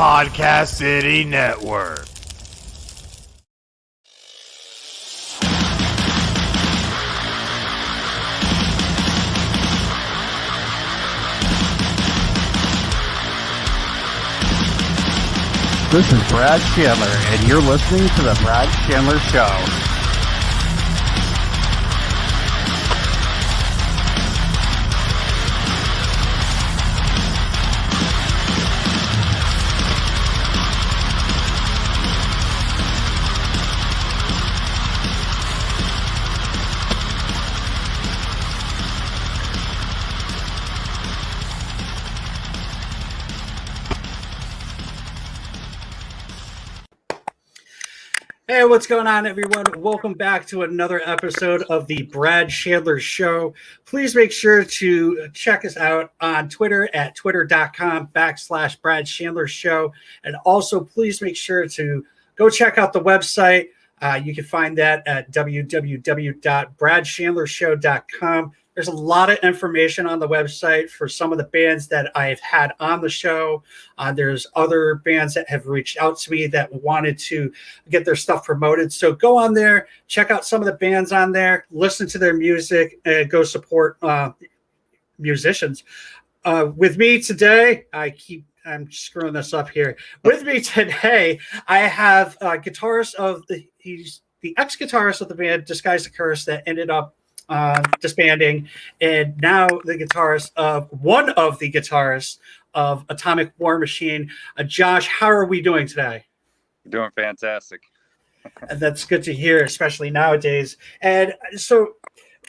Podcast City Network. This is Brad Chandler, and you're listening to The Brad Chandler Show. Hey, what's going on, everyone? Welcome back to another episode of the Brad Chandler Show. Please make sure to check us out on Twitter at twitter.com/Brad Chandler Show. And also, please make sure to go check out the website. You can find that at www.bradchandlershow.com. There's a lot of information on the website for some of the bands that I've had on the show. There's other bands that have reached out to me that wanted to get their stuff promoted. So go on there, check out some of the bands on there, listen to their music, and go support musicians. With me today, I'm screwing this up here. With me today, I have he's the ex-guitarist of the band Disguise the Curse that ended up disbanding, and now the guitarist of one of the guitarists of Atomic War Machine. Josh, how are we doing today? Doing fantastic. That's good to hear, especially nowadays. And so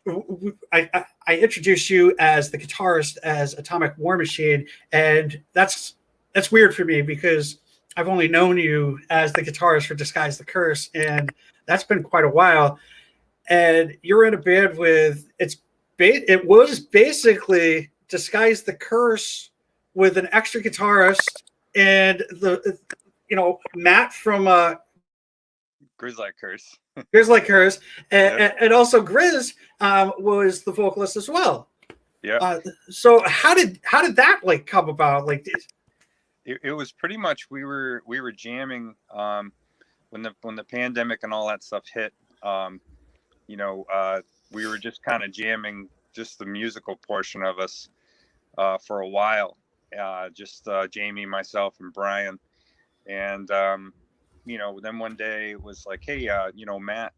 I introduced you as the guitarist as Atomic War Machine, and that's weird for me because I've only known you as the guitarist for Disguise the Curse, and that's been quite a while. And you're in a band with it was basically Disguise the Curse with an extra guitarist and Matt from Grizz Like Curse. Grizz Like Curse, and also Grizz was the vocalist as well. Yeah. So how did that come about? It was pretty much we were jamming when the pandemic and all that stuff hit. We were just kind of jamming just the musical portion of us for a while, just Jamie, myself, and Brian. And, then one day it was like, hey, Matt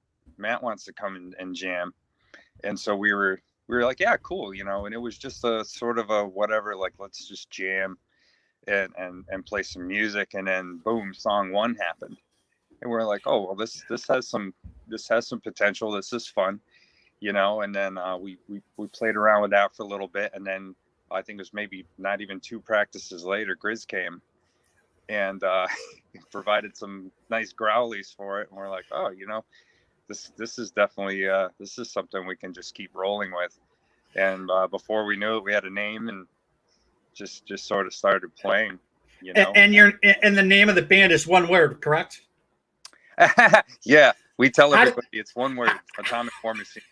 wants to come and jam. And so we were like, yeah, cool, and it was just a sort of a whatever, like, let's just jam and play some music. And then boom, song one happened. And we're like, oh, well, this has some potential. This is fun, and then we played around with that for a little bit. And then I think it was maybe not even 2 practices later, Grizz came and provided some nice growlies for it. And we're like, oh, this is definitely, this is something we can just keep rolling with. And before we knew it, we had a name and just sort of started playing, And the name of the band is one word, correct? Yeah, we tell everybody it's one word: Atomic War Machine.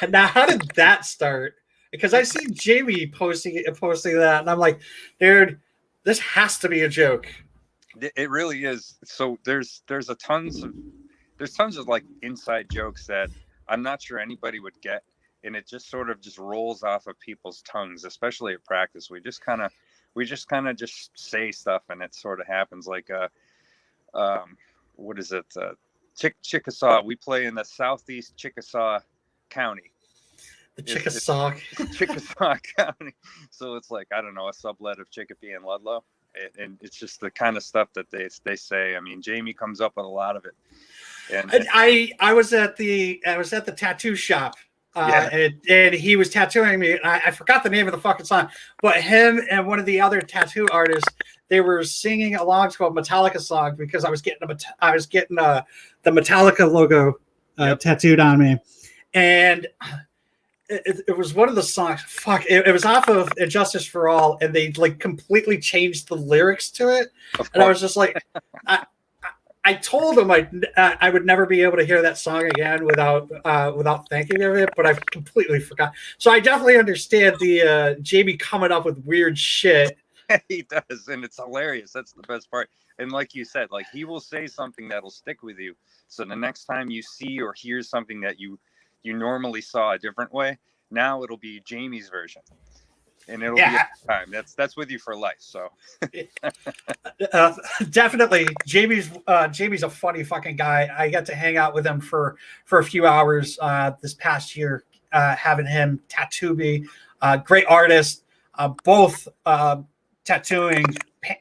Now, how did that start? Because I see Jamie posting that, and I'm like, dude, this has to be a joke. It really is. So there's tons of like inside jokes that I'm not sure anybody would get, and it just sort of just rolls off of people's tongues, especially at practice. We just kind of just say stuff, and it sort of happens. Like what is it? Chickasaw. We play in the southeast Chickasaw County. The Chickasaw. Chickasaw County. So it's like, I don't know, a sublet of Chicopee and Ludlow. And it's just the kind of stuff that they say. I mean, Jamie comes up with a lot of it. And I was at the tattoo shop. And he was tattooing me. I forgot the name of the fucking song, but him and one of the other tattoo artists, they were singing along to a Metallica song because I was getting the Metallica logo tattooed on me, and it was one of the songs. It was off of Injustice for All, and they completely changed the lyrics to it, and I was just like, I told him I would never be able to hear that song again without thinking of it, but I completely forgot. So I definitely understand the Jamie coming up with weird shit He does, and it's hilarious. That's the best part. And like you said, like he will say something that'll stick with you. So the next time you see or hear something that you normally saw a different way, now it'll be Jamie's version, and it'll be Yeah, a time. That's with you for life. So uh, definitely. Jamie's a funny fucking guy. I got to hang out with him for a few hours this past year, having him tattoo me. Great artist, both tattooing,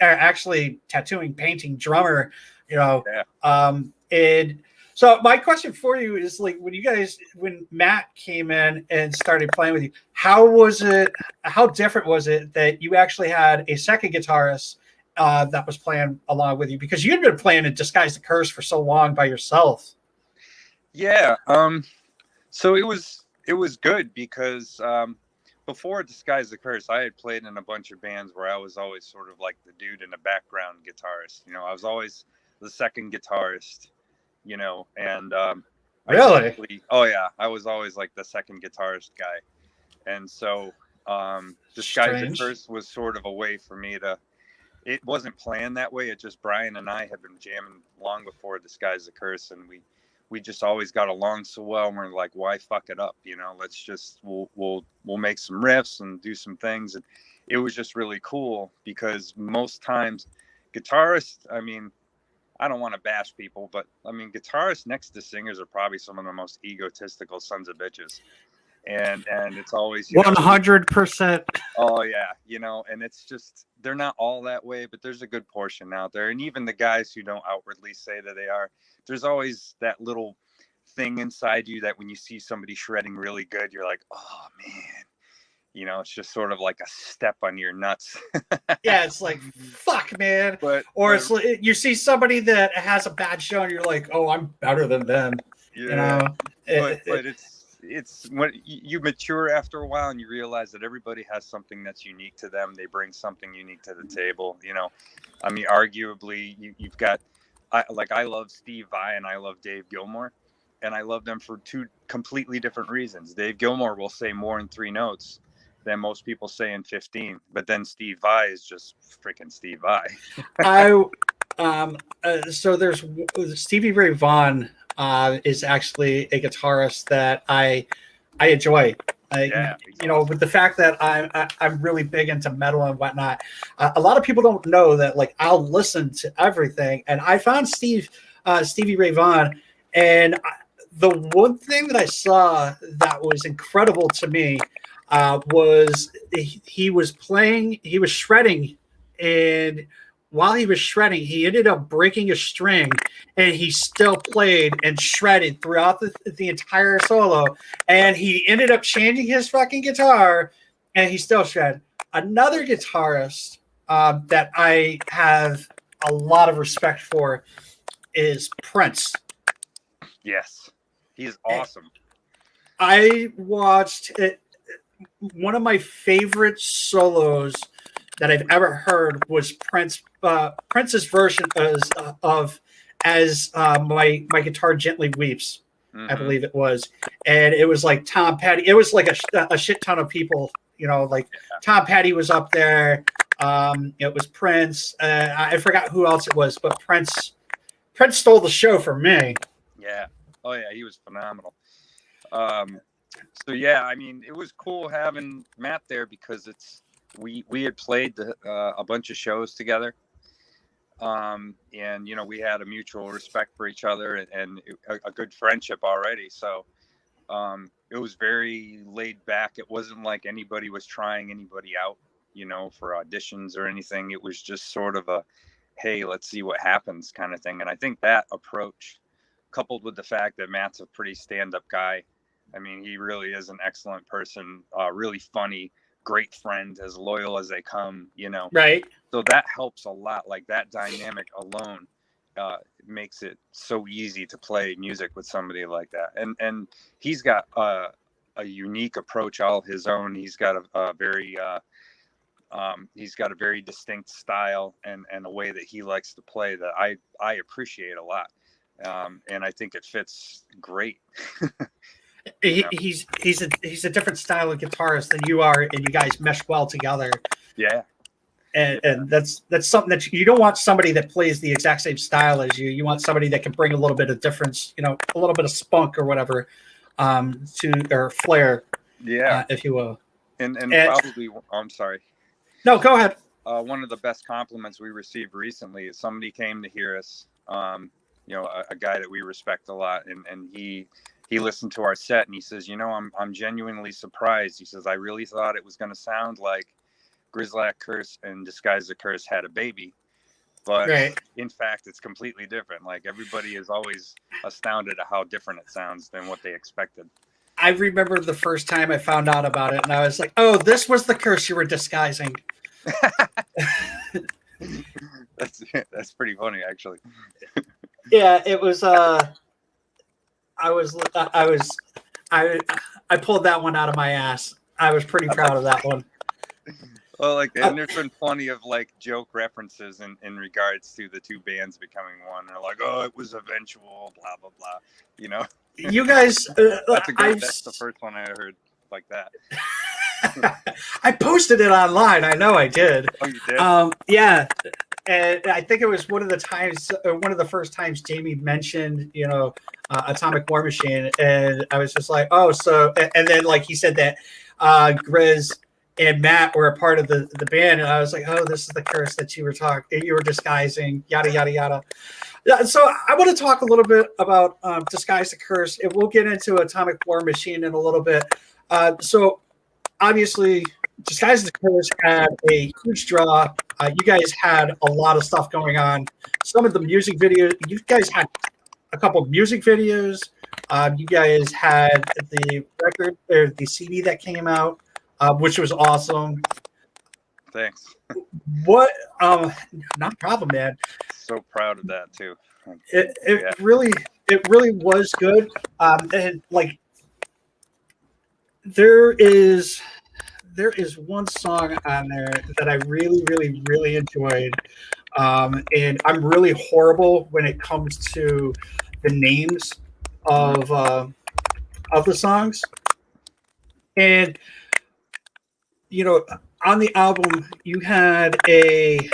actually tattooing, painting, drummer. You know, yeah. And so my question for you is, like, when Matt came in and started playing with you, how was it? How different was it that you actually had a second guitarist that was playing along with you? Because you'd been playing in Disguise the Curse for so long by yourself. Yeah. So it was good because before Disguise the Curse, I had played in a bunch of bands where I was always sort of like the dude in the background guitarist. You know, I was always the second guitarist. You know, and Really? oh yeah, I was always like the second guitarist guy, and so Disguise the Strange. Curse was sort of a way for me to. It wasn't planned that way. It just Brian and I had been jamming long before Disguise the Curse, and we just always got along so well. And we're like, why fuck it up? You know, let's just we'll make some riffs and do some things, and it was just really cool because most times guitarists, I mean, I don't want to bash people, but I mean, guitarists next to singers are probably some of the most egotistical sons of bitches. And it's always 100%. oh yeah, you know, and it's just they're not all that way, but there's a good portion out there. And even the guys who don't outwardly say that they are, there's always that little thing inside you that when you see somebody shredding really good, you're like, oh man, you know, it's just sort of like a step on your nuts. Yeah, it's like, fuck, man. But It's like, you see somebody that has a bad show and you're like, oh, I'm better than them. yeah, You know, but it's when you mature after a while and you realize that everybody has something that's unique to them. They bring something unique to the table. You know, I mean, arguably you've got, I love Steve Vai and I love Dave Gilmour, and I love them for two completely different reasons. Dave Gilmour will say more in 3 notes than most people say in 15, but then Steve Vai is just freaking Steve Vai. So there's Stevie Ray Vaughan is actually a guitarist that I enjoy. Yeah, You know, with the fact that I'm really big into metal and whatnot, a lot of people don't know that, like, I'll listen to everything. And I found Stevie Ray Vaughan, and the one thing that I saw that was incredible to me was he was shredding, and while he was shredding, he ended up breaking a string, and he still played and shredded throughout the entire solo. And he ended up changing his fucking guitar, and he still shredded. Another guitarist that I have a lot of respect for is Prince. Yes, he's awesome. I watched it. One of my favorite solos that I've ever heard was Prince's version of as my guitar gently weeps. I believe it was, and it was like Tom Petty. It was like a shit ton of people. You know, like Tom Petty was up there. It was Prince. I forgot who else it was, but Prince stole the show for me. Yeah. Oh yeah, he was phenomenal. So yeah, I mean, it was cool having Matt there because we had played a bunch of shows together, and you know, we had a mutual respect for each other and a good friendship already. So it was very laid back. It wasn't like anybody was trying anybody out, you know, for auditions or anything. It was just sort of a, hey, let's see what happens kind of thing. And I think that approach, coupled with the fact that Matt's a pretty stand-up guy. I mean, he really is an excellent person, really funny, great friend, as loyal as they come, you know. Right. So that helps a lot. Like that dynamic alone makes it so easy to play music with somebody like that. And he's got a unique approach all his own. He's got a very distinct style and a way that he likes to play that I appreciate a lot. And I think it fits great. He's a different style of guitarist than you are, and you guys mesh well together. Yeah. and that's something that you don't want somebody that plays the exact same style as you. You want somebody that can bring a little bit of difference, a little bit of spunk or whatever, or flair, Yeah. if you will. And probably, I'm sorry. No, go ahead. One of the best compliments we received recently is somebody came to hear us, a guy that we respect a lot, and he listened to our set and he says, I'm genuinely surprised. He says, I really thought it was going to sound like Grizzlack Curse and Disguise the Curse had a baby, but right. In fact, it's completely different. Like, everybody is always astounded at how different it sounds than what they expected. I remember the first time I found out about it, and I was like, "Oh, this was the curse you were disguising." That's pretty funny, actually. Yeah, it was. I pulled that one out of my ass. I was pretty proud of that one. Well, and there's been plenty of joke references in regards to the two bands becoming one. They're like, "Oh, it was eventual," blah blah blah. You guys, that's the first one I heard like that. I posted it online. I know I did. Oh, you did? Yeah, and I think it was one of the first times Jamie mentioned, Atomic War Machine, and I was just like, oh, so, and then he said that Grizz and Matt were a part of the band, and I was like, oh, this is the curse that you were disguising, yada yada yada. So I want to talk a little bit about Disguise the Curse, and we'll get into Atomic War Machine in a little bit. So obviously, Disguise the Curse had a huge draw. You guys had a lot of stuff going on. Some of the music videos, you guys had a couple of music videos. You guys had the record or the CD that came out, which was awesome. Thanks. What? Not a problem, man. So proud of that too. It really was good. And there is one song on there that I really, really, really enjoyed. And I'm really horrible when it comes to the names of the songs. And on the album you had a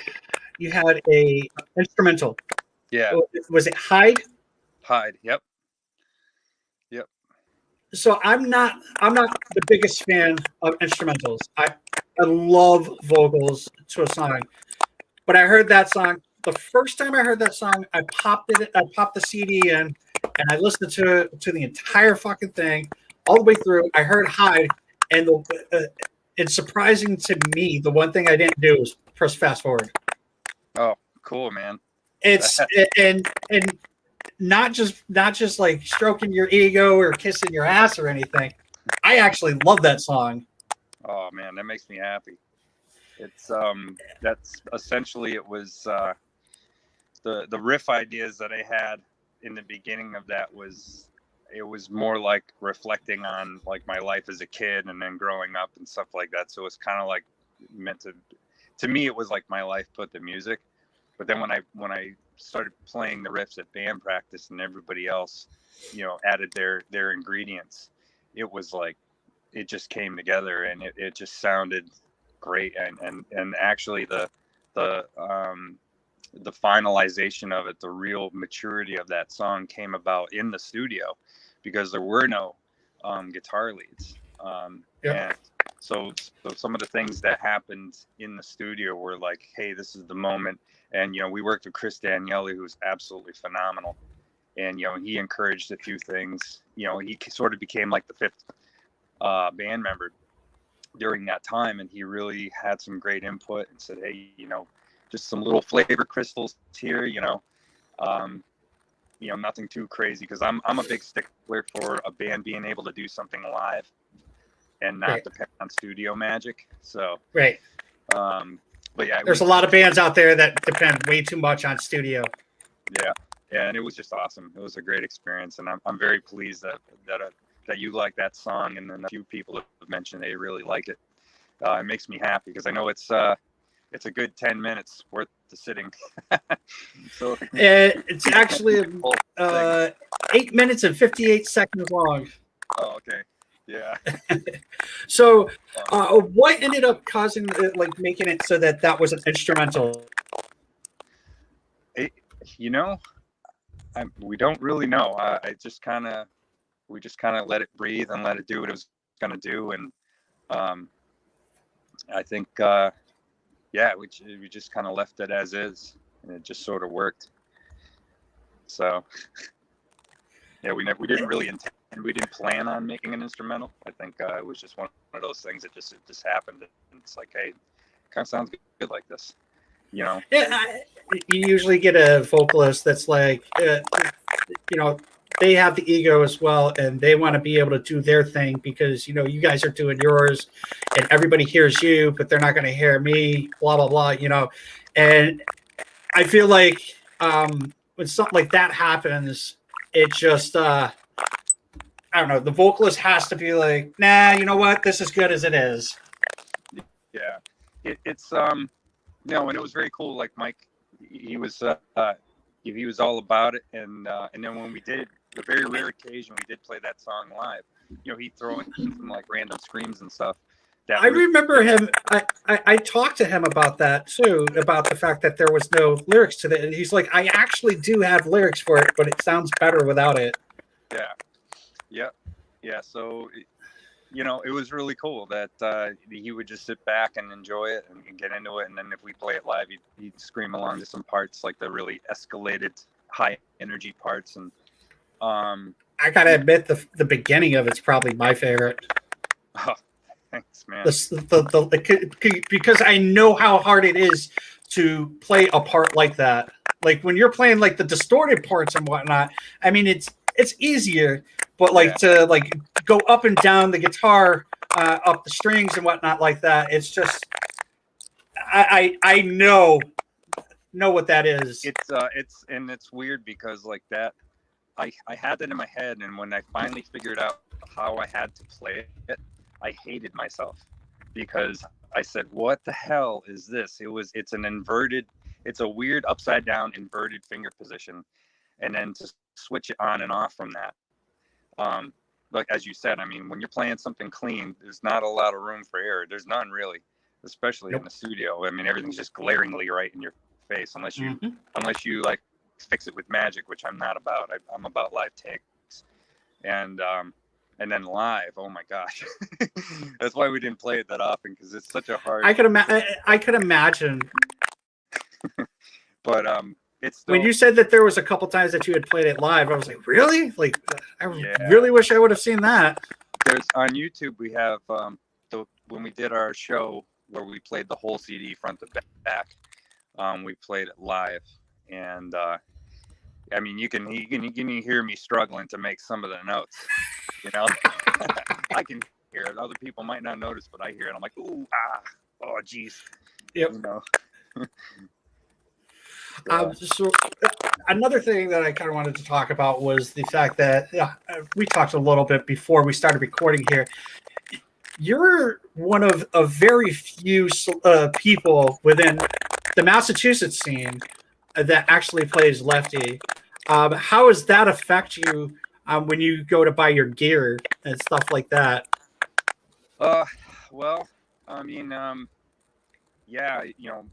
instrumental. Yeah. Was it Hide? Hide. Yep. So I'm not the biggest fan of instrumentals. I love vocals to a song, but I heard that song the first time I heard that song. I popped the CD in, and I listened to the entire fucking thing all the way through. I heard Hide, and it's surprising to me. The one thing I didn't do was press fast forward. Oh, cool, man. It's and not just stroking your ego or kissing your ass or anything. I actually love that song. Oh man, that makes me happy. It's that's essentially, it was the riff ideas that I had in the beginning of that was more like reflecting on my life as a kid and then growing up and stuff like that. So it's kind of meant to me, it was like my life put the music. But then when I started playing the riffs at band practice and everybody else, added their ingredients, it was it just came together and it just sounded great. And actually the finalization of it, the real maturity of that song came about in the studio because there were no guitar leads. And so some of the things that happened in the studio were hey, this is the moment. And, we worked with Chris Daniele, who's absolutely phenomenal. And, he encouraged a few things. He sort of became the fifth band member during that time. And he really had some great input and said, hey, just some little flavor crystals here, nothing too crazy. Because I'm a big stickler for a band being able to do something live and not depend on studio magic. So, right. But yeah, there's a lot of bands out there that depend way too much on studio. Yeah, and it was just awesome. It was a great experience, and I'm very pleased that you like that song, and then a few people have mentioned they really like it. It makes me happy because I know it's a good 10 minutes worth of sitting. So it's actually 8 minutes and 58 seconds long. Oh, okay. Yeah. So, what ended up causing, like, making it so that was an instrumental? It, you know, we don't really know. We just kind of let it breathe and let it do what it was going to do. And I think, yeah, we just kind of left it as is, and it just sort of worked. So, yeah, we didn't really intend. We didn't plan on making an instrumental. I think it was just one of those things that just happened, and it's like, hey, kind of sounds good like this, you know. Yeah, you usually get a vocalist that's like, they have the ego as well, and they want to be able to do their thing because you guys are doing yours, and everybody hears you, but they're not going to hear me. Blah blah blah. And I feel like when something like that happens, it just I don't know. The vocalist has to be like, nah, you know what? This is good as it is. Yeah, it's and it was very cool. Like Mike, he was all about it, and then when we did the very rare occasion we did play that song live, he'd throw in some like random screams and stuff. I remember him. I talked to him about that too, about the fact that there was no lyrics to it, and he's like, I actually do have lyrics for it, but it sounds better without it. Yeah. So, it was really cool that he would just sit back and enjoy it and get into it. And then if we play it live, he'd scream along to some parts, like the really escalated high energy parts. And I gotta admit, the beginning of it's probably my favorite. Oh, thanks, man. Because I know how hard it is to play a part like that. Like when you're playing like the distorted parts and whatnot, I mean, it's easier, but like to like go up and down the guitar, up the strings and whatnot like that. It's just, I know what that is. It's weird because like that, I had that in my head, and when I finally figured out how I had to play it, I hated myself because I said, what the hell is this? It's a weird upside down inverted finger position. And then to switch it on and off from that. Like, as you said, I mean, when you're playing something clean, there's not a lot of room for error. There's none really, especially in the studio. I mean, everything's just glaringly right in your face unless you like fix it with magic, which I'm not about. I'm about live takes. And then live, oh my gosh, that's why we didn't play it that often, because it's such a hard. I could imagine. But it's still... when you said that there was a couple times that you had played it live, I was like, really? Like, I really wish I would have seen that. There's on YouTube we have when we did our show where we played the whole CD front to back, we played it live, and I mean, you can hear me struggling to make some of the notes. I can hear it. Other people might not notice, but I hear it. I'm like, ooh, oh, geez. Yep. So another thing that I kind of wanted to talk about was the fact that we talked a little bit before we started recording here. You're one of a very few people within the Massachusetts scene that actually plays lefty. How does that affect you when you go to buy your gear and stuff like that? Well, I mean, yeah,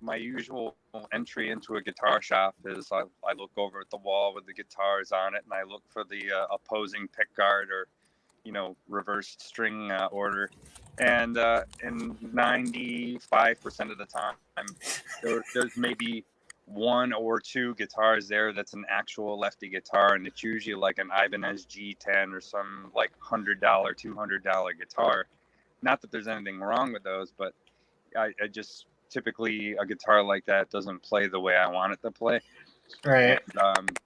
my usual entry into a guitar shop is I look over at the wall with the guitars on it, and I look for the opposing pick guard or, reversed string order. And 95% of the time, there's maybe one or two guitars there that's an actual lefty guitar, and it's usually like an Ibanez G10 or some like $100, $200 guitar. Not that there's anything wrong with those, but I just typically a guitar like that doesn't play the way I want it to play. Right. And,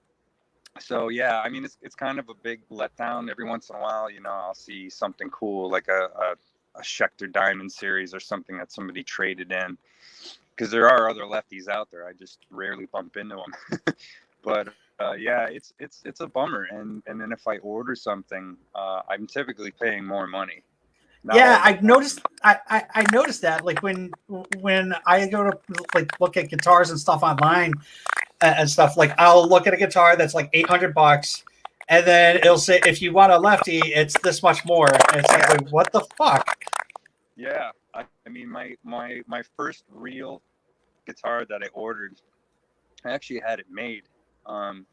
so yeah, I mean, it's kind of a big letdown. Every once in a while, I'll see something cool like a Schecter Diamond series or something that somebody traded in, because there are other lefties out there. I just rarely bump into them. But yeah, it's a bummer. And then if I order something, I'm typically paying more money. Yeah, I've noticed. I noticed that, like when I go to like look at guitars and stuff online and stuff, like I'll look at a guitar that's like $800, and then it'll say if you want a lefty, it's this much more. And it's like, wait, what the fuck? Yeah, I mean, my first real guitar that I ordered, I actually had it made, and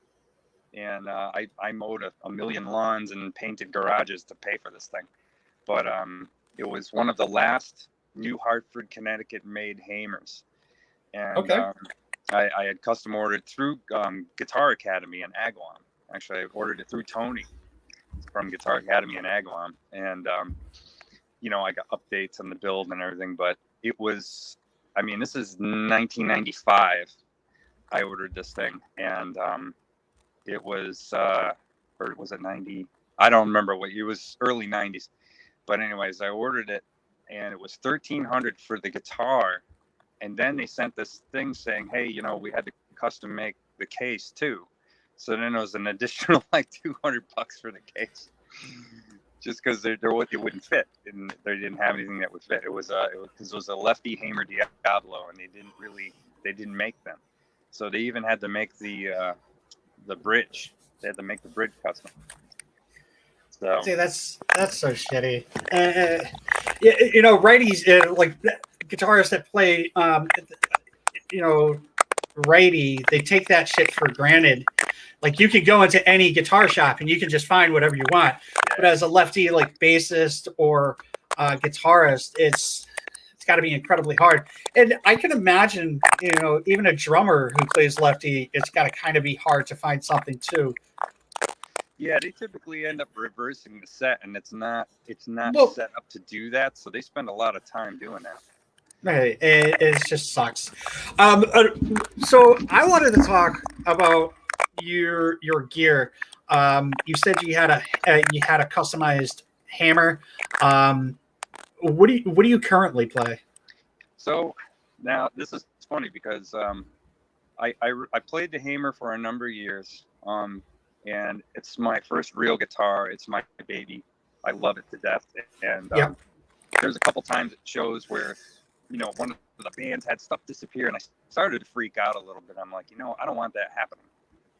I mowed a million lawns and painted garages to pay for this thing. But it was one of the last New Hartford, Connecticut made Hamers, and Okay. I had custom ordered through Guitar Academy in Agawam. Actually, I ordered it through Tony from Guitar Academy in Agawam, and I got updates on the build and everything. But it was, I mean, this is 1995. I ordered this thing, and it was, or was it 90? I don't remember what it was. Early 90s. But anyways, I ordered it, and it was $1,300 for the guitar. And then they sent this thing saying, hey, we had to custom make the case too. So then it was an additional like $200 for the case, just because it wouldn't fit, and they didn't have anything that would fit. It was a lefty Hamer Diablo, and they didn't make them. So they even had to make the bridge. They had to make the bridge custom. So See, that's so shitty. Righties, like guitarists that play, righty, they take that shit for granted. Like you can go into any guitar shop and you can just find whatever you want. yeah. But as a lefty, like bassist or guitarist, it's got to be incredibly hard. And I can imagine, even a drummer who plays lefty, it's got to kind of be hard to find something too. Yeah, they typically end up reversing the set, and it's not Well, set up to do that. So they spend a lot of time doing that. right, it just sucks. So I wanted to talk about your gear. You said you had a customized hammer. What do you currently play? So now this is funny because I played the Hamer for a number of years, and it's my first real guitar. It's my baby. I love it to death. And Yep. There's a couple times at shows where one of the bands had stuff disappear, and I started to freak out a little bit. I'm like, I don't want that happening.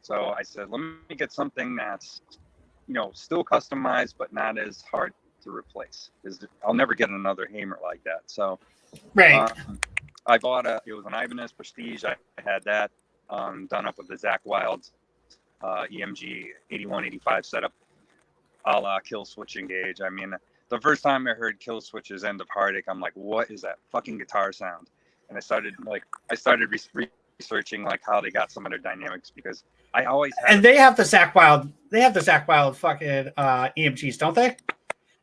So I said, let me get something that's still customized but not as hard to replace, because I'll never get another Hamer like that. So Right. I bought it was an Ibanez Prestige. I had that done up with the Zakk Wylde EMG 8185 setup, a la Kill Switch Engage. I mean, the first time I heard Kill Switch's End of Heartache, I'm like, what is that fucking guitar sound? And I started researching like how they got some of their dynamics, because I always had. And they have the Zakk Wylde. They have the Zakk Wylde fucking EMGs, don't they?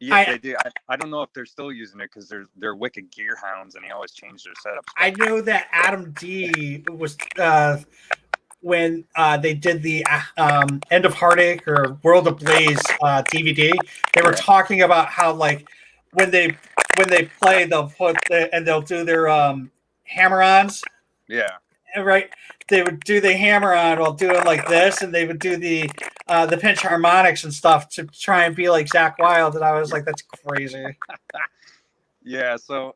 Yeah, they do. I don't know if they're still using it, because they're wicked gear hounds, and they always change their setups. I know that Adam D was when they did the End of Heartache or World of Blaze DVD. They were talking about how like when they play, they'll do their hammer-ons. Yeah. Right. They would do the hammer-on while doing like this, and they would do the pinch harmonics and stuff to try and be like Zakk Wylde. And I was like, that's crazy. Yeah. So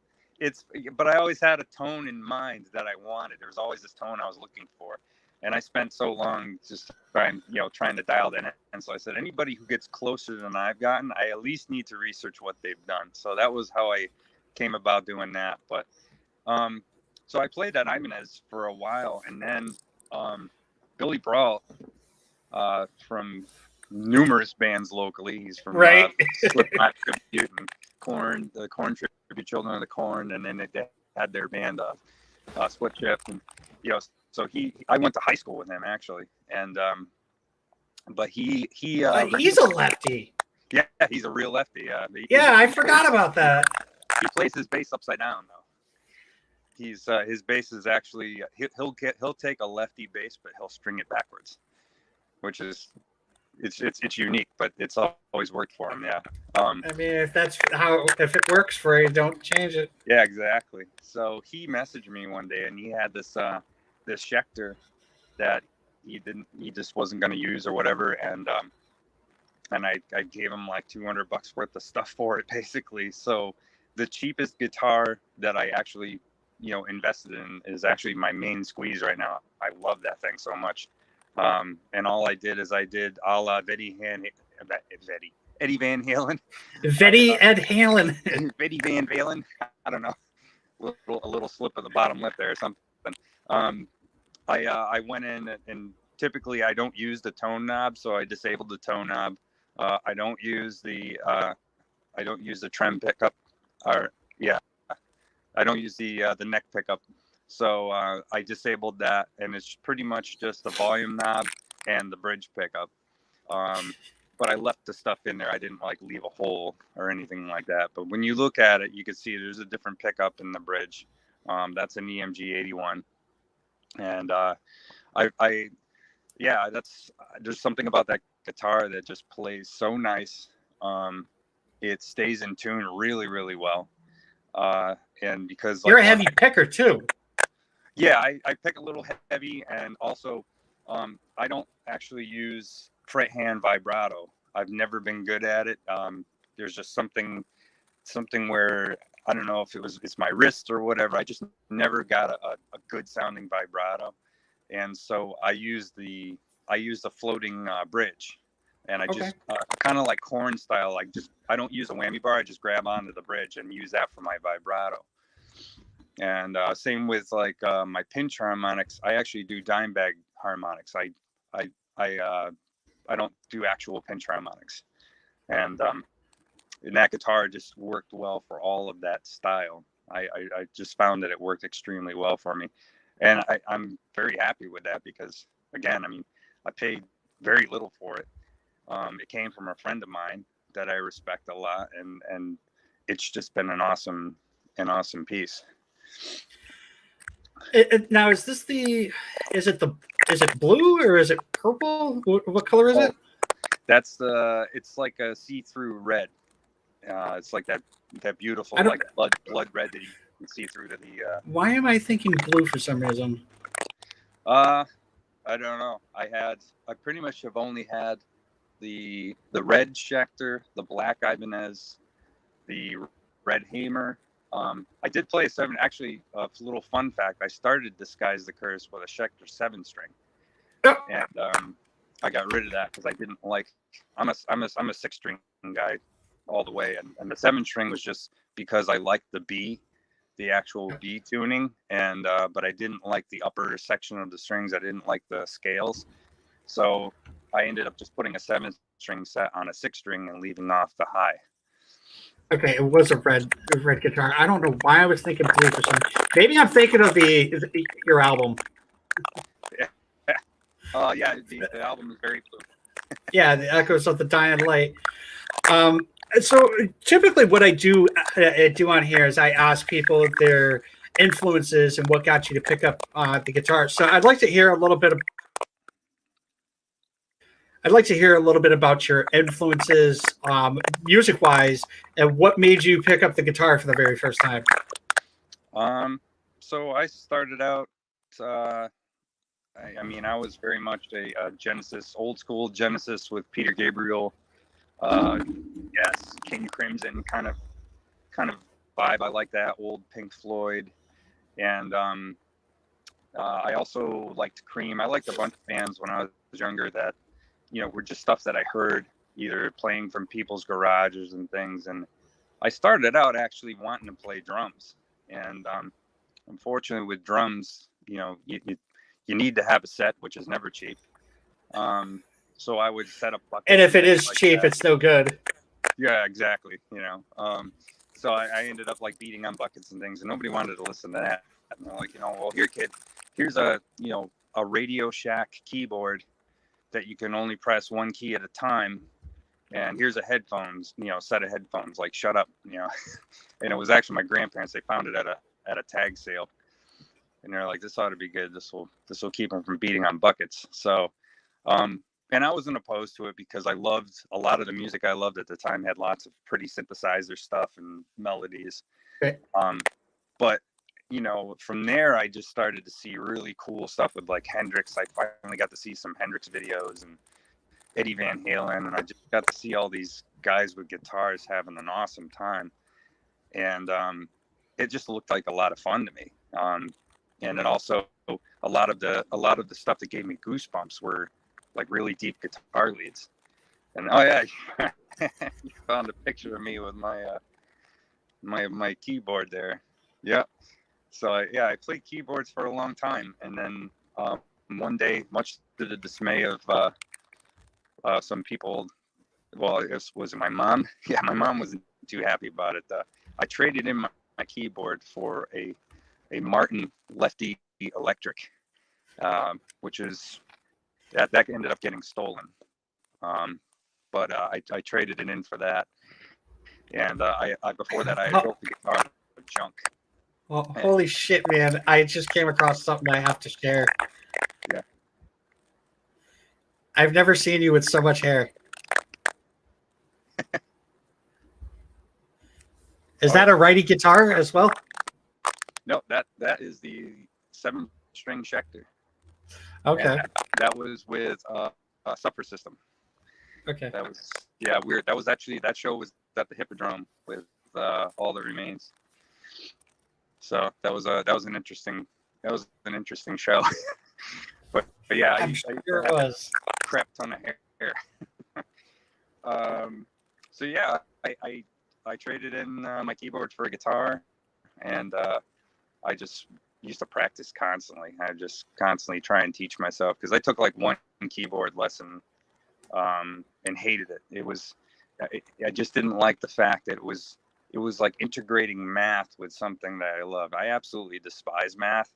but I always had a tone in mind that I wanted. There was always this tone I was looking for. And I spent so long just trying to dial that in. And so I said, anybody who gets closer than I've gotten, I at least need to research what they've done. So that was how I came about doing that. But so I played that Ibanez for a while, and then Billy Brawl from numerous bands locally. He's from Slipknot Tribute and Korn, the Korn Tribute, Children of the Korn, and then they had their band Split Shift, and So I went to high school with him actually, and but he's a lefty. Yeah, he's a real lefty. I forgot about that. He plays his bass upside down though. He's his bass is actually he'll take a lefty bass, but he'll string it backwards, which is it's unique, but it's always worked for him. Yeah. I mean, if it works for you, don't change it. Yeah, exactly. So he messaged me one day, and he had this Schecter that he just wasn't going to use or whatever, and I gave him like $200 worth of stuff for it basically. So the cheapest guitar that I actually invested in is actually my main squeeze right now. I love that thing so much. And all I did is I did a la Eddie Van Halen. Vetty Ed Halen. Eddie Van Halen. I don't know. A little slip of the bottom lip there or something. I went in and typically I don't use the tone knob, so I disabled the tone knob. I don't use the trem pickup, or I don't use the neck pickup. So I disabled that, and it's pretty much just the volume knob and the bridge pickup. But I left the stuff in there. I didn't like leave a hole or anything like that. But when you look at it, you can see there's a different pickup in the bridge. That's an EMG 81, and there's something about that guitar that just plays so nice. It stays in tune really, really well. And because You're a heavy picker too. Yeah, I pick a little heavy, and also I don't actually use fret hand vibrato. I've never been good at it. There's just something where I don't know if it's my wrist or whatever. I just never got a good sounding vibrato, and so I use the floating bridge, and I just kind of like Korn style. I don't use a whammy bar. I just grab onto the bridge and use that for my vibrato. And same with like my pinch harmonics. I actually do dime bag harmonics. I don't do actual pinch harmonics, and that guitar just worked well for all of that style. I just found that it worked extremely well for me, and I'm very happy with that because, again, I mean, I paid very little for it. It came from a friend of mine that I respect a lot, and it's just been an awesome piece. Now, is it blue or is it purple? What color is it? It's like a see-through red. It's like that beautiful like blood red that you can see through to the. Why am I thinking blue for some reason? I don't know. I pretty much have only had the red Schecter, the black Ibanez, the red Hamer. I did play a 7. Actually, a little fun fact: I started Disguise the Curse with a Schecter 7-string, and I got rid of that because I didn't like. I'm a 6-string guy all the way, and the 7-string was just because I liked the actual B tuning, and but I didn't like the upper section of the strings. I didn't like the scales, so I ended up just putting a 7-string set on a 6-string and leaving off the high. Okay, it was a red guitar. I don't know why I was thinking blue for some. Maybe I'm thinking of your album. Yeah, the album is very blue. Yeah, the Echoes of the Dying Light. So typically, what I do on here is I ask people their influences and what got you to pick up the guitar. So I'd like to hear a little bit about your influences, music-wise, and what made you pick up the guitar for the very first time. So I started out. I mean, I was very much a Genesis, old school Genesis with Peter Gabriel. Yes, King Crimson kind of vibe. I like that old Pink Floyd, and I also liked Cream. I liked a bunch of bands when I was younger that, were just stuff that I heard either playing from people's garages and things. And I started out actually wanting to play drums, and unfortunately with drums, you need to have a set, which is never cheap. So I would set up buckets. And if it is like cheap, it's no good. Yeah, exactly. So I ended up like beating on buckets and things, and nobody wanted to listen to that. And they're like, well, here, kid, here's a Radio Shack keyboard that you can only press one key at a time, and here's a set of headphones. Like, shut up, And it was actually my grandparents. They found it at a tag sale, and they're like, this ought to be good. This will keep them from beating on buckets. So, and I wasn't opposed to it because I loved a lot of the music I loved at the time. Had lots of pretty synthesizer stuff and melodies. Okay. But from there, I just started to see really cool stuff with like Hendrix. I finally got to see some Hendrix videos and Eddie Van Halen, and I just got to see all these guys with guitars having an awesome time. And it just looked like a lot of fun to me. And then also a lot of the stuff that gave me goosebumps were like really deep guitar leads. And oh yeah, you found a picture of me with my my keyboard there. Yeah. So I played keyboards for a long time, and then one day, much to the dismay of some people, well, was it my mom? Yeah, my mom wasn't too happy about it. I traded in my keyboard for a Martin Lefty Electric, which is that ended up getting stolen. But I traded it in for that, and I before that I had built the guitar with junk. Well, holy shit, man! I just came across something I have to share. Yeah. I've never seen you with so much hair. Is that a righty guitar as well? No, that is the 7-string Schecter. Okay. That was with a Supper System. Okay. That was weird. That was actually, that show was at the Hippodrome with All That Remains. So that was an interesting show. but yeah, I'm sure it was. Crap ton of hair. So yeah, I traded in my keyboard for a guitar, and I just used to practice constantly. I just constantly try and teach myself, because I took like one keyboard lesson and hated it. I just didn't like the fact that it was like integrating math with something that I love. I absolutely despise math.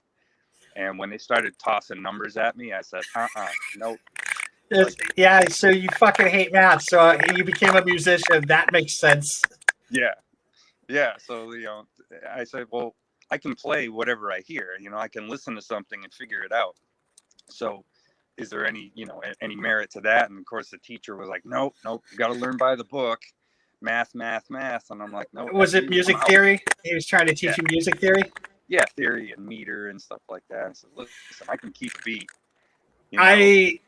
And when they started tossing numbers at me, I said, nope. Yeah, so you fucking hate math. So you became a musician. That makes sense. Yeah. So, I said, well, I can play whatever I hear. I can listen to something and figure it out. So is there any merit to that? And of course the teacher was like, nope, you got to learn by the book. Math. And I'm like, no. Was it music theory? He was trying to teach you music theory? Yeah, theory and meter and stuff like that. So listen, I can keep a beat. I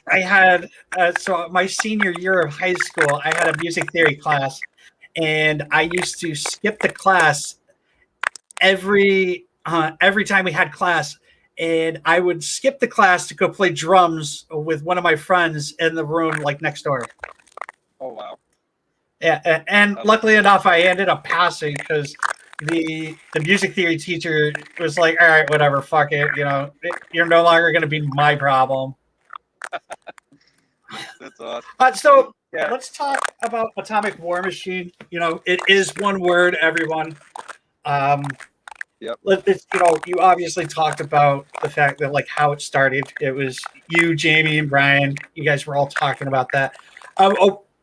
had so my senior year of high school, I had a music theory class, and I used to skip the class every time we had class, and I would skip the class to go play drums with one of my friends in the room like next door. Oh wow. Yeah, and luckily enough, I ended up passing because the music theory teacher was like, "All right, whatever, fuck it. You're no longer going to be my problem." That's awesome. So let's talk about Atomic War Machine. It is one word, everyone. Yep. You obviously talked about the fact that like how it started. It was you, Jamie, and Brian. You guys were all talking about that.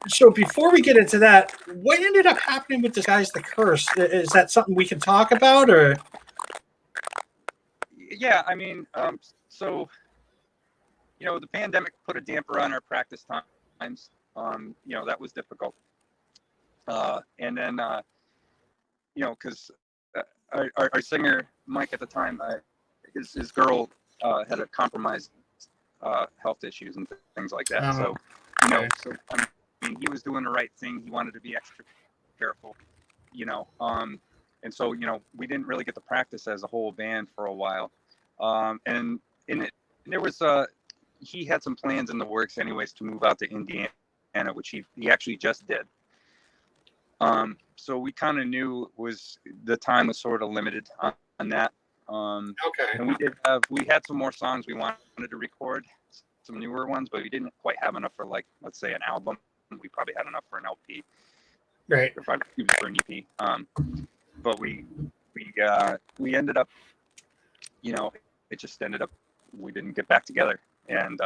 So before we get into that, what ended up happening with Disguise the Curse? Is that something we can talk about, or? Yeah, I mean, so the pandemic put a damper on our practice times. That was difficult. And then because our singer Mike at the time, his girl had a compromised health issues and things like that. So he was doing the right thing. He wanted to be extra careful, and so we didn't really get to practice as a whole band for a while. And there was he had some plans in the works anyways to move out to Indiana, which he actually just did. So we kind of knew the time was sort of limited on that. Okay. And we had some more songs we wanted to record, some newer ones, but we didn't quite have enough for, like, let's say an album. We probably had enough for an LP. Right. Or for an EP. But we ended up, it just ended up, we didn't get back together. And,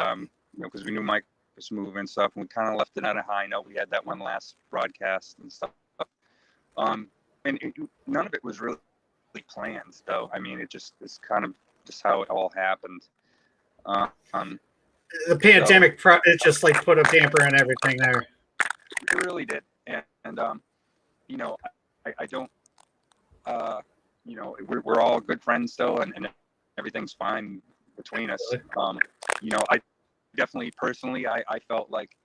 because we knew Mike was moving and stuff, and we kind of left it on a high note. We had that one last broadcast and stuff. And none of it was really planned, though. I mean, it's kind of just how it all happened. The pandemic, it just like put a damper on everything there. It really did. And I don't, we're all good friends still, and everything's fine between us. I definitely personally, I felt like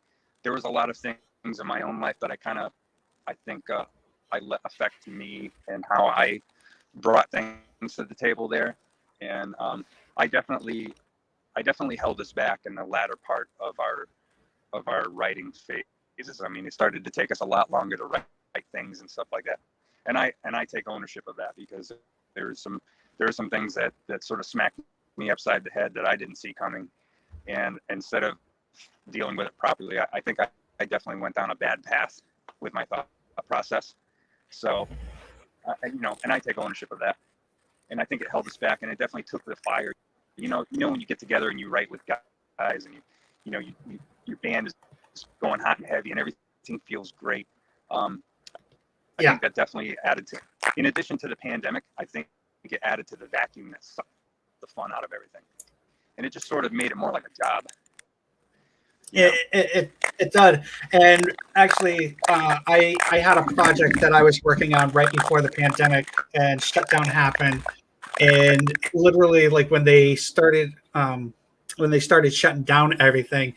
there was a lot of things in my own life that I think I let affect me and how I brought things to the table there. and I definitely held us back in the latter part of our writing phases. I mean, it started to take us a lot longer to write things and stuff like that, and I take ownership of that, because there were some things that sort of smacked me upside the head that I didn't see coming, and instead of dealing with it properly, I think I definitely went down a bad path with my thought process. So, and I take ownership of that, and I think it held us back, and it definitely took the fire. When you get together and you write with guys, and your band is going hot and heavy, and everything feels great. I think that definitely added to, in addition to the pandemic, I think it added to the vacuum that sucked the fun out of everything, and it just sort of made it more like a job. It did. And actually, I had a project that I was working on right before the pandemic, and shutdown happened. And literally, like when they started shutting down everything,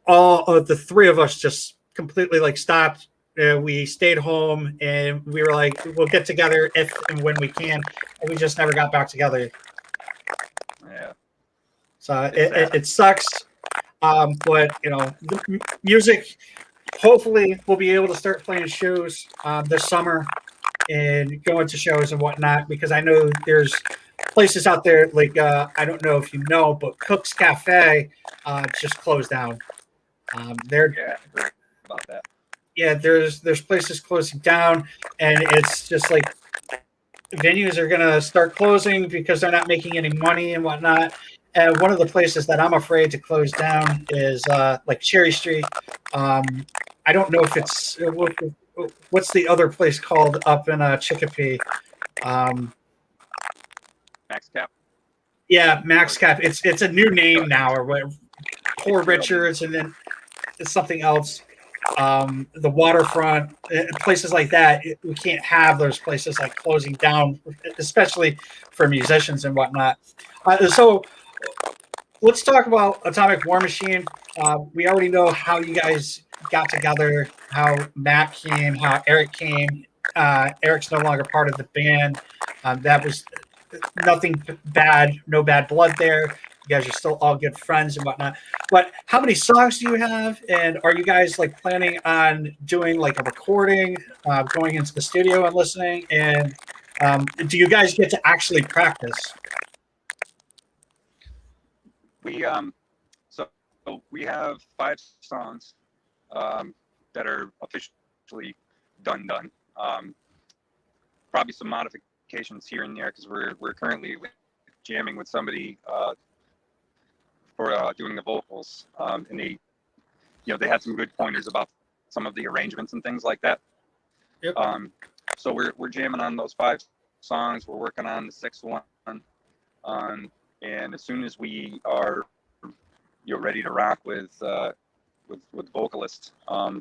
all of the three of us just completely like stopped. We stayed home, and we were like, we'll get together if and when we can. And we just never got back together. Yeah. So it sucks. But the music, hopefully we'll be able to start playing shows this summer and going to shows and whatnot, because I know there's places out there like I don't know if you know, but Cook's Cafe just closed down. About that. Yeah, there's places closing down, and it's just like venues are gonna start closing because they're not making any money and whatnot. And one of the places that I'm afraid to close down is like Cherry Street. I don't know if it's what's the other place called up in Chicopee. Max Cap. Yeah, Max Cap. It's a new name now, or what? Poor Richards, and then it's something else. The waterfront, places like that. We can't have those places like closing down, especially for musicians and whatnot. So let's talk about Atomic War Machine. We already know how you guys got together, how Matt came, how Eric came. Eric's no longer part of the band. That was nothing bad, no bad blood there. You guys are still all good friends and whatnot. But how many songs do you have? And are you guys like planning on doing like a recording, going into the studio and listening? And do you guys get to actually practice? We have 5 songs that are officially done. Probably some modifications here and there, because we're currently jamming with somebody for doing the vocals, and they had some good pointers about some of the arrangements and things like that. Yep. So we're jamming on those 5 songs. We're working on the 6th one, and as soon as we are ready to rock with vocalists, I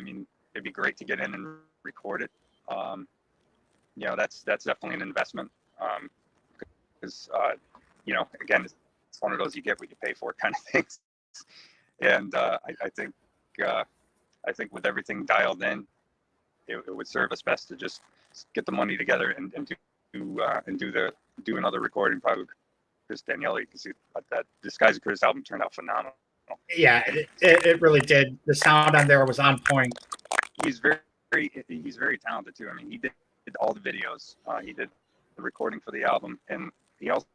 mean, it'd be great to get in and record it. That's definitely an investment, because again, it's one of those you get what you pay for kind of things. And I think with everything dialed in, it would serve us best to just get the money together and do another recording, probably with Chris Daniele, because that Disguise of Curtis album turned out phenomenal. Yeah, it really did. The sound on there was on point. He's very talented too. I mean, he did all the videos. He did the recording for the album, and he also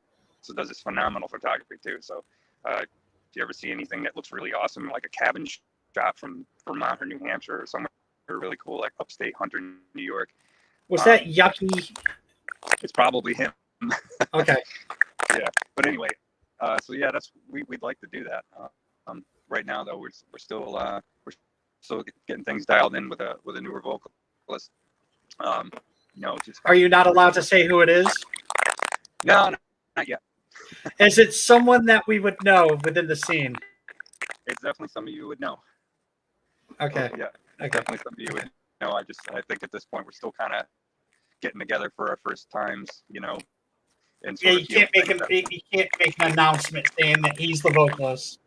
does this phenomenal photography too. So, if you ever see anything that looks really awesome, like a cabin shot from Vermont or New Hampshire or somewhere really cool, like upstate Hunter, New York. Was that Yucky? It's probably him. Okay. Yeah, but anyway, we'd like to do that. Right now, though, we're still getting things dialed in with a newer vocalist. Are you not allowed to say who it is? No, not yet. Is it someone that we would know within the scene? It's definitely somebody you would know. Okay. Yeah, Okay. definitely somebody you would know. I think at this point we're still kind of getting together for our first times, And Yeah, you can't make an announcement saying that he's the vocalist.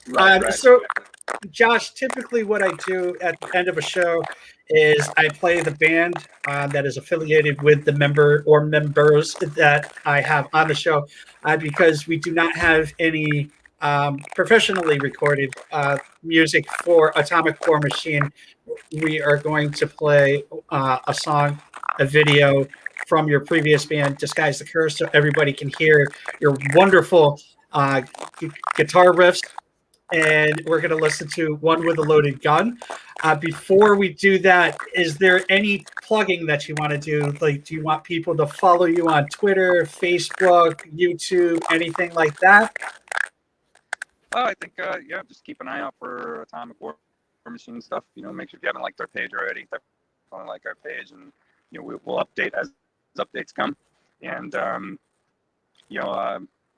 Right, So, exactly. Josh, typically what I do at the end of a show is I play the band that is affiliated with the member or members that I have on the show, because we do not have any professionally recorded music for Atomic War Machine. We are going to play a song, a video from your previous band, Disguise the Curse, so everybody can hear your wonderful guitar riffs, and we're going to listen to One with a Loaded Gun. Before we do that, is there any plugging that you want to do? Like, do you want people to follow you on Twitter, Facebook, YouTube, anything like that? I think, yeah, just keep an eye out for Atomic War Machine stuff. Make sure if you haven't liked our page already, definitely like our page, and we'll update as updates come. And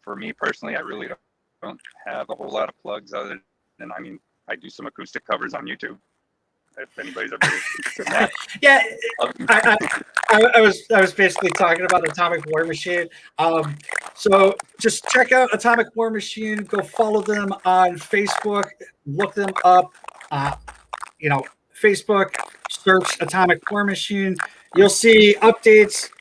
for me personally, I really don't have a whole lot of plugs other than, I do some acoustic covers on YouTube. If anybody's ever interested in that. Yeah, I was basically talking about Atomic War Machine. So just check out Atomic War Machine. Go follow them on Facebook. Look them up. Facebook. Search Atomic War Machine. You'll see updates.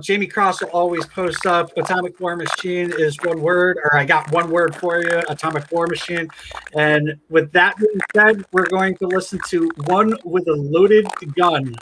Jamie Cross will always post up Atomic War Machine is one word, or I got one word for you, Atomic War Machine. And with that being said, we're going to listen to One with a Loaded Gun.